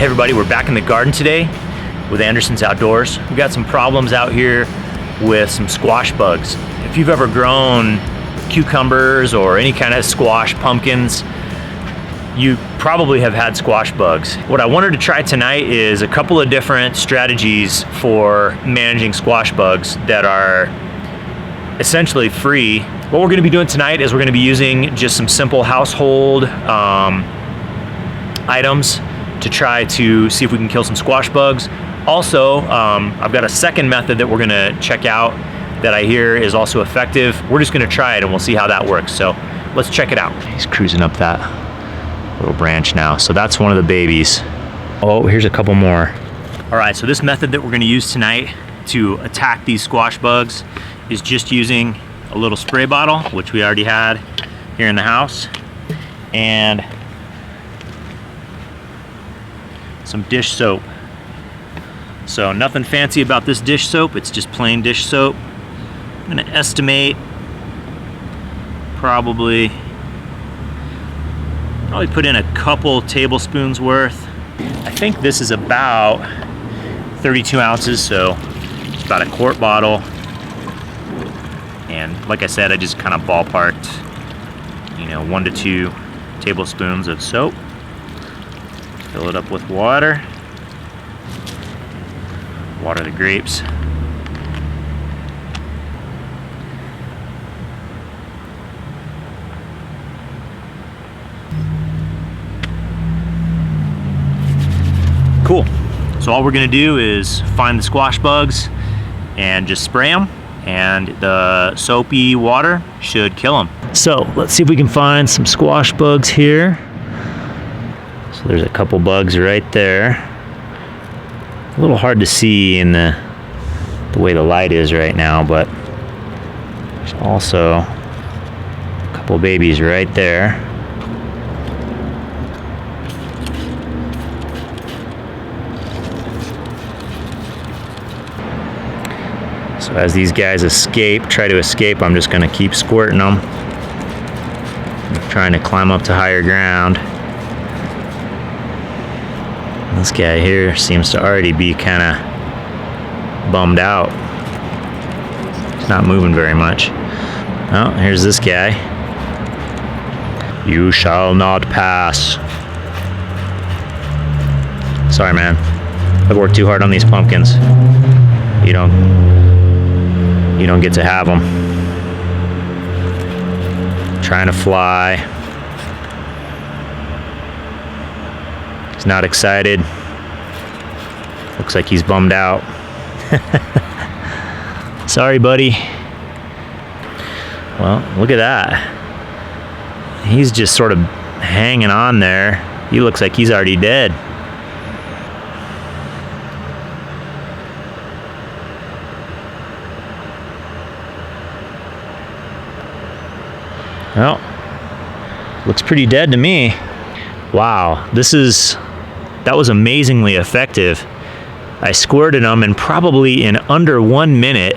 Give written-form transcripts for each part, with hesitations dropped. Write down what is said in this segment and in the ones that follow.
Hey everybody, we're back in the garden today with Anderson's Outdoors. We got some problems out here with some squash bugs. If you've ever grown cucumbers or any kind of squash, pumpkins, you probably have had squash bugs. What I wanted to try tonight is a couple of different strategies for managing squash bugs that are essentially free. What we're going to be doing tonight is we're going to be using just some simple household items to try to see if we can kill some squash bugs. Also, I've got a second method that we're going to check out that I hear is also effective. We're just going to try it and we'll see how that works. So let's check it out. He's cruising up that little branch now. So that's one of the babies. Oh, here's a couple more. All right, so this method that we're going to use tonight to attack these squash bugs is just using a little spray bottle, which we already had here in the house, and some dish soap. So nothing fancy about this dish soap, it's just plain dish soap. I'm gonna estimate probably put in a couple tablespoons worth. I think this is about 32 ounces, so it's about a quart bottle. And like I said, I just kind of ballparked, 1 to 2 tablespoons of soap. Fill it up with water. Water the grapes. Cool. So all we're gonna do is find the squash bugs and just spray them, and the soapy water should kill them. So let's see if we can find some squash bugs here. So there's a couple bugs right there. A little hard to see in the way the light is right now, but there's also a couple babies right there. So as these guys try to escape, I'm just gonna keep squirting them. I'm trying to climb up to higher ground. This guy here seems to already be kind of bummed out. He's not moving very much. Oh, here's this guy. You shall not pass. Sorry, man. I've worked too hard on these pumpkins. You don't get to have them. Trying to fly. He's not excited. Looks like he's bummed out. Sorry, buddy. Well, look at that. He's just sort of hanging on there. He looks like he's already dead. Well, looks pretty dead to me. Wow, that was amazingly effective. I squirted them, and probably in under 1 minute,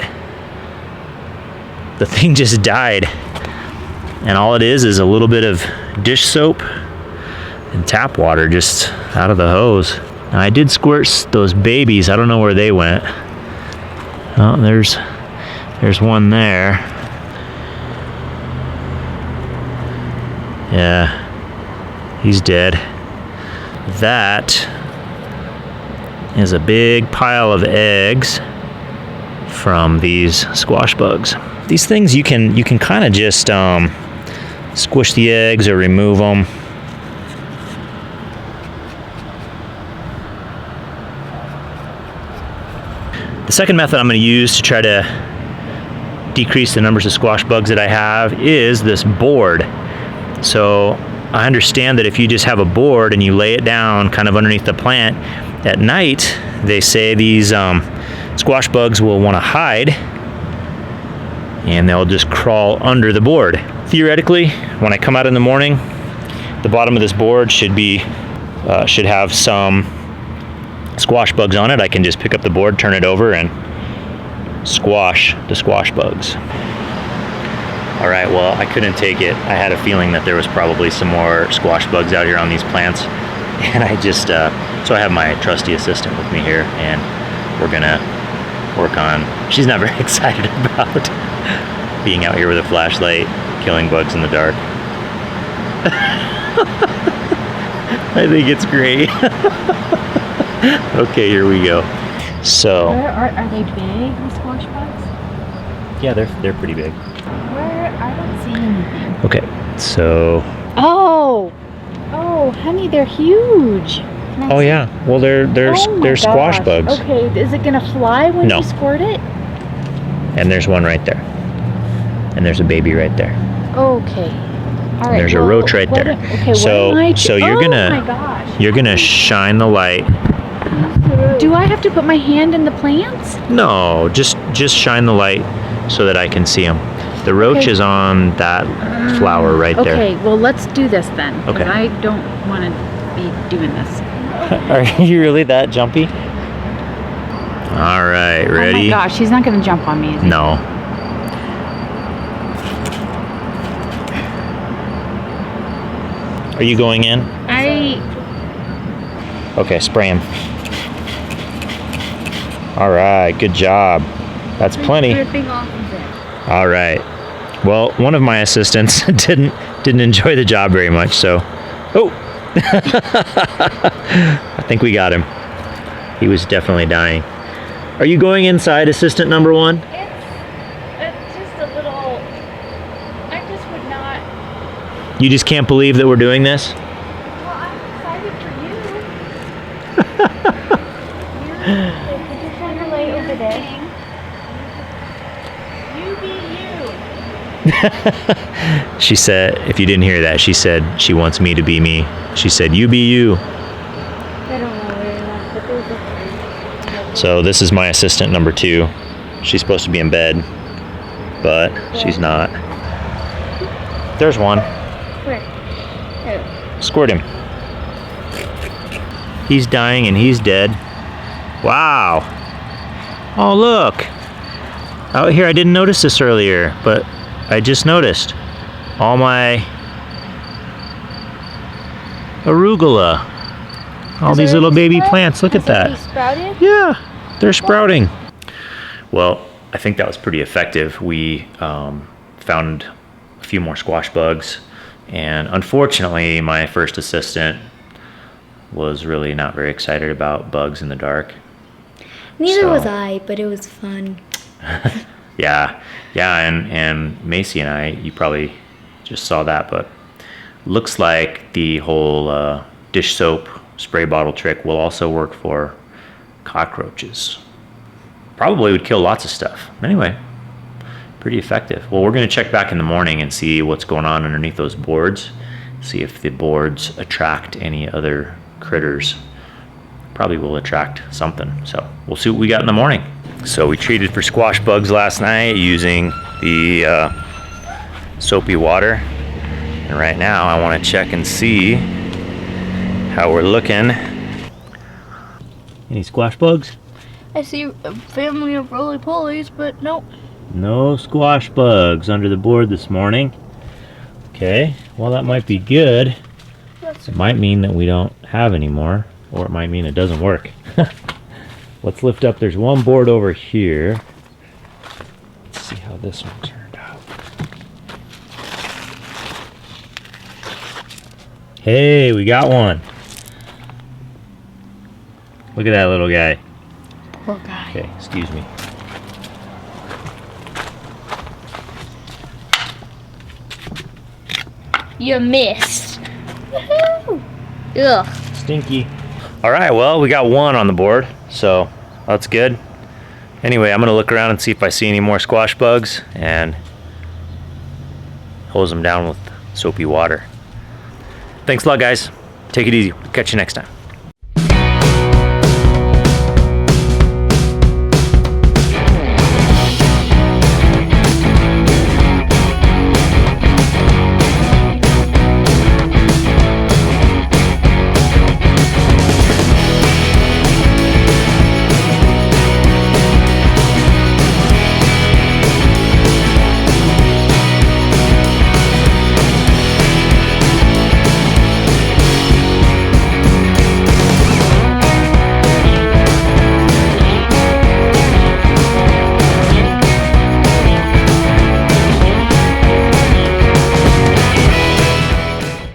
the thing just died. And all it is a little bit of dish soap and tap water just out of the hose. Now, I did squirt those babies. I don't know where they went. Oh, there's one there. Yeah, he's dead. That is a big pile of eggs from these squash bugs. These things you can kind of just squish the eggs or remove them. The second method I'm going to use to try to decrease the numbers of squash bugs that I have is this board. So I understand that if you just have a board and you lay it down kind of underneath the plant, at night they say these squash bugs will want to hide and they'll just crawl under the board. Theoretically, when I come out in the morning, the bottom of this board should have some squash bugs on it. I can just pick up the board, turn it over, and squash the squash bugs. All right, well, I couldn't take it. I had a feeling that there was probably some more squash bugs out here on these plants. And I just, so I have my trusty assistant with me here, and we're gonna work on, she's not very excited about being out here with a flashlight, killing bugs in the dark. I think it's great. Okay, here we go. So. Are they big, the squash bugs? Yeah, they're pretty big. Where? I don't see anything. Okay, so. Oh, honey, they're huge. Oh yeah, well they're squash bugs. Okay, is it gonna fly when No. you squirt it? And there's one right there. And there's a baby right there. Okay. All right. There's a roach right there. Okay. So what am I you're oh my gosh. you're gonna shine the light. Do I have to put my hand in the plants? No, just shine the light so that I can see them. The roach Okay. is on that flower right there. Okay, well let's do this then. 'Cause Okay. I don't want to be doing this. Are you really that jumpy? All right, ready? Oh my gosh, he's not gonna jump on me, is he? No. Are you going in? Okay, spray him. All right, good job. That's plenty. Dripping off of it. All right. Well, one of my assistants didn't enjoy the job very much, so. Oh. I think we got him. He was definitely dying. Are you going inside, assistant number 1? It's just a little. I just would not. You just can't believe that we're doing this? Well, I'm excited for you. Could you shine your light over there? You be you. She said, if you didn't hear that, she said she wants me to be me. She said, you be you. I don't know where enough, but there's a. So this is my assistant number 2. She's supposed to be in bed, but she's not. There's one. Where? Squirt him. He's dying and he's dead. Wow. Oh, look. Out here, I didn't notice this earlier, but I just noticed. All my arugula. All these little baby plants. Look at that. Sprouted? Yeah, they're sprouting. Well, I think that was pretty effective. We found a few more squash bugs, and unfortunately, my first assistant was really not very excited about bugs in the dark. Neither was I, but it was fun. Yeah, and Macy and I, you probably just saw that, but looks like the whole dish soap spray bottle trick will also work for cockroaches. Probably would kill lots of stuff. Anyway, pretty effective. Well, we're going to check back in the morning and see what's going on underneath those boards. See if the boards attract any other critters. Probably will attract something. So we'll see what we got in the morning. So we treated for squash bugs last night using the soapy water. And right now I want to check and see how we're looking. Any squash bugs? I see a family of roly-polies, but nope. No squash bugs under the board this morning. Okay, well that might be good. It might mean that we don't have any more, or it might mean it doesn't work. Let's lift up, there's one board over here. Let's see how this one turned out. Hey, we got one. Look at that little guy. Poor guy. Okay, excuse me. You missed. Woohoo! Ugh. Stinky. All right, well, we got one on the board, so that's good. Anyway, I'm gonna look around and see if I see any more squash bugs and hose them down with soapy water. Thanks a lot, guys. Take it easy. Catch you next time.